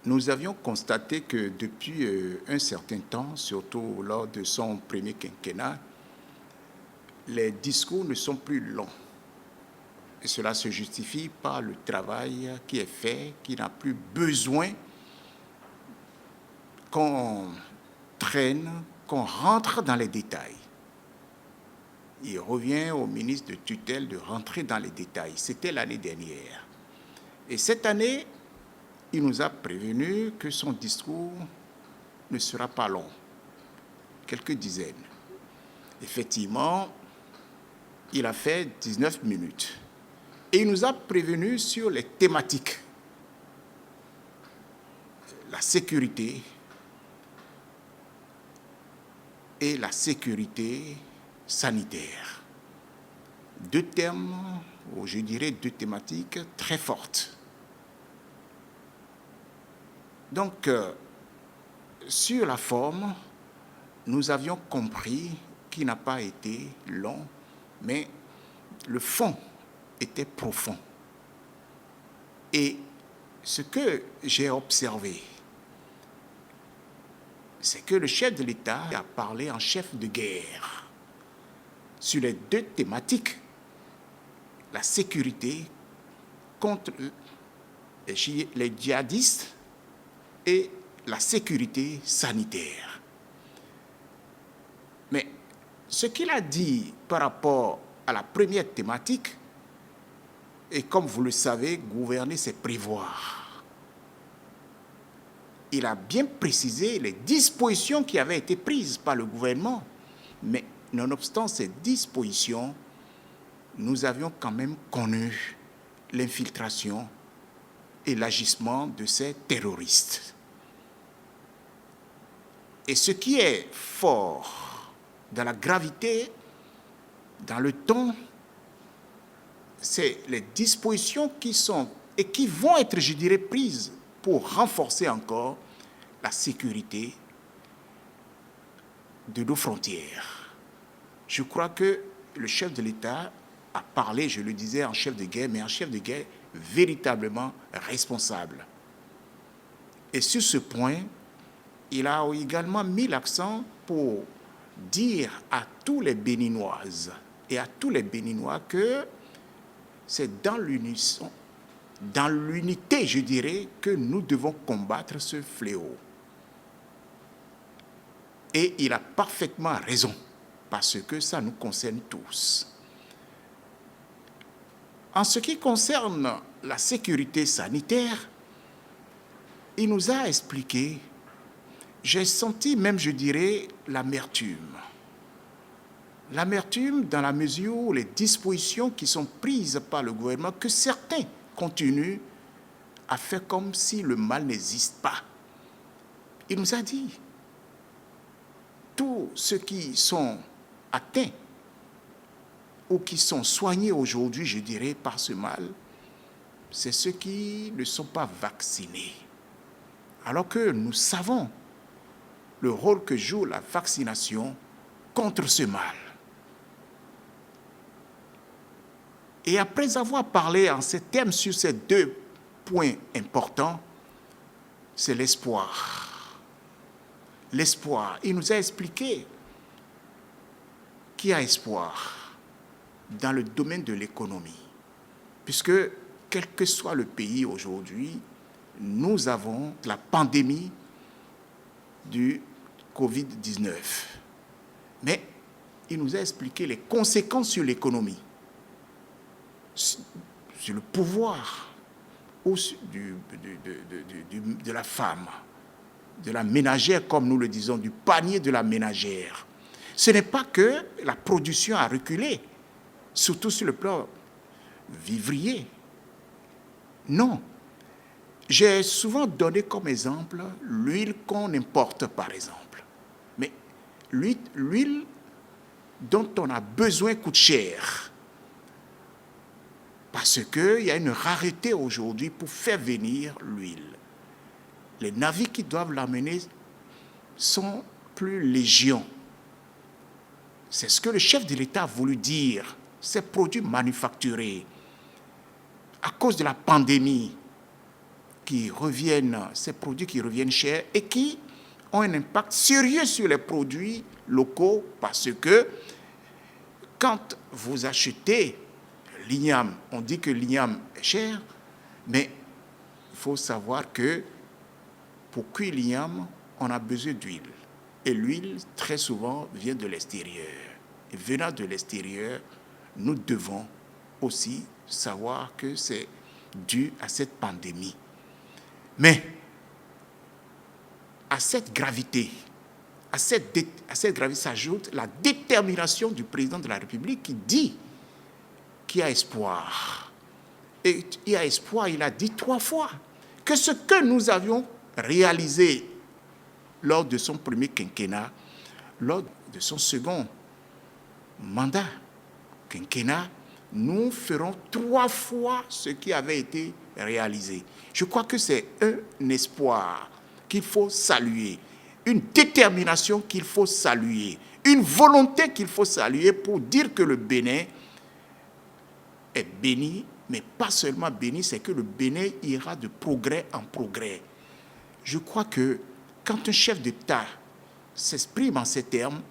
Nous avions constaté que depuis un certain temps, surtout lors de son premier quinquennat, les discours ne sont plus longs. Et cela se justifie par le travail qui est fait, qui n'a plus besoin qu'on traîne, qu'on rentre dans les détails. Il revient au ministre de tutelle de rentrer dans les détails. C'était l'année dernière. Et cette année, il nous a prévenu que son discours ne sera pas long, quelques dizaines. Effectivement, il a fait 19 minutes. Et il nous a prévenu sur les thématiques. La sécurité et la sécurité sanitaire. Deux termes, ou je dirais deux thématiques très fortes. Donc, sur la forme, nous avions compris qu'il n'a pas été long, mais le fond était profond. Et ce que j'ai observé, c'est que le chef de l'État a parlé en chef de guerre sur les deux thématiques, la sécurité contre les djihadistes et la sécurité sanitaire. Mais ce qu'il a dit par rapport à la première thématique, et comme vous le savez, gouverner, c'est prévoir. Il a bien précisé les dispositions qui avaient été prises par le gouvernement. Mais nonobstant ces dispositions, nous avions quand même connu l'infiltration et l'agissement de ces terroristes. Et ce qui est fort dans la gravité, dans le ton, c'est les dispositions qui sont et qui vont être, je dirais, prises pour renforcer encore la sécurité de nos frontières. Je crois que le chef de l'État a parlé, je le disais, en chef de guerre, mais en chef de guerre véritablement responsable. Et sur ce point, il a également mis l'accent pour dire à tous les Béninoises et à tous les Béninois que c'est dans l'unisson, dans l'unité, je dirais, que nous devons combattre ce fléau. Et il a parfaitement raison, parce que ça nous concerne tous. En ce qui concerne la sécurité sanitaire, il nous a expliqué, j'ai senti même, je dirais, l'amertume. L'amertume dans la mesure où les dispositions qui sont prises par le gouvernement, que certains continuent à faire comme si le mal n'existe pas. Il nous a dit, tous ceux qui sont atteints ou qui sont soignés aujourd'hui, je dirais, par ce mal, c'est ceux qui ne sont pas vaccinés. Alors que nous savons le rôle que joue la vaccination contre ce mal. Et après avoir parlé en ces termes sur ces deux points importants, c'est l'espoir. L'espoir. Il nous a expliqué qu'il y a espoir dans le domaine de l'économie. Puisque, quel que soit le pays aujourd'hui, nous avons la pandémie du Covid-19. Mais il nous a expliqué les conséquences sur l'économie, sur le pouvoir ou de la femme, de la ménagère, comme nous le disons, du panier de la ménagère. Ce n'est pas que la production a reculé, surtout sur le plan vivrier. Non. J'ai souvent donné comme exemple l'huile qu'on importe, par exemple. Mais l'huile dont on a besoin coûte cher. Parce qu'il y a une rareté aujourd'hui pour faire venir l'huile. Les navires qui doivent l'amener sont plus légion. C'est ce que le chef de l'État a voulu dire. Ces produits manufacturés, à cause de la pandémie, ces produits qui reviennent chers et qui ont un impact sérieux sur les produits locaux parce que quand vous achetez l'igname, on dit que l'igname est cher, mais il faut savoir que pour cuire l'igname, on a besoin d'huile. Et l'huile, très souvent, vient de l'extérieur. Et venant de l'extérieur, nous devons aussi savoir que c'est dû à cette pandémie. Mais à cette gravité s'ajoute la détermination du président de la République qui dit qu'il y a espoir. Et il y a espoir, il a dit 3 fois que ce que nous avions réalisé lors de son premier quinquennat, lors de son second mandat quinquennat, nous ferons 3 fois ce qui avait été réalisé. Je crois que c'est un espoir qu'il faut saluer, une détermination qu'il faut saluer, une volonté qu'il faut saluer pour dire que le Bénin est béni, mais pas seulement béni, c'est que le Bénin ira de progrès en progrès. Je crois que quand un chef d'État s'exprime en ces termes,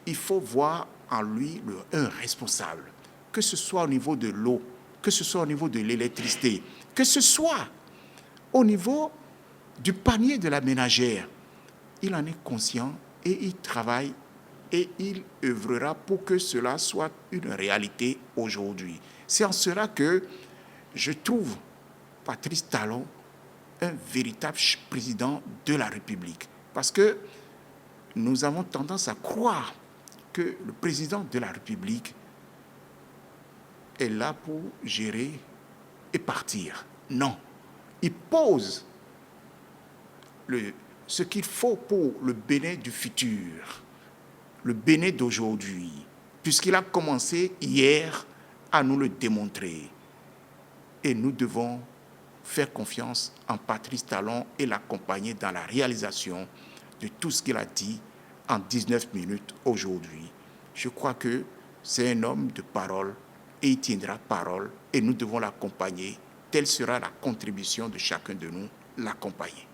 il faut voir en lui un responsable, que ce soit au niveau de l'eau, que ce soit au niveau de l'électricité, que ce soit au niveau du panier de la ménagère. Il en est conscient et il travaille et il œuvrera pour que cela soit une réalité aujourd'hui. C'est en cela que je trouve Patrice Talon un véritable président de la République. Parce que nous avons tendance à croire que le président de la République est là pour gérer et partir. Non. Il pose ce qu'il faut pour le Bénin du futur, le Bénin d'aujourd'hui, puisqu'il a commencé hier à nous le démontrer. Et nous devons faire confiance en Patrice Talon et l'accompagner dans la réalisation de tout ce qu'il a dit en 19 minutes aujourd'hui. Je crois que c'est un homme de parole et il tiendra parole et nous devons l'accompagner. Telle sera la contribution de chacun de nous, l'accompagner.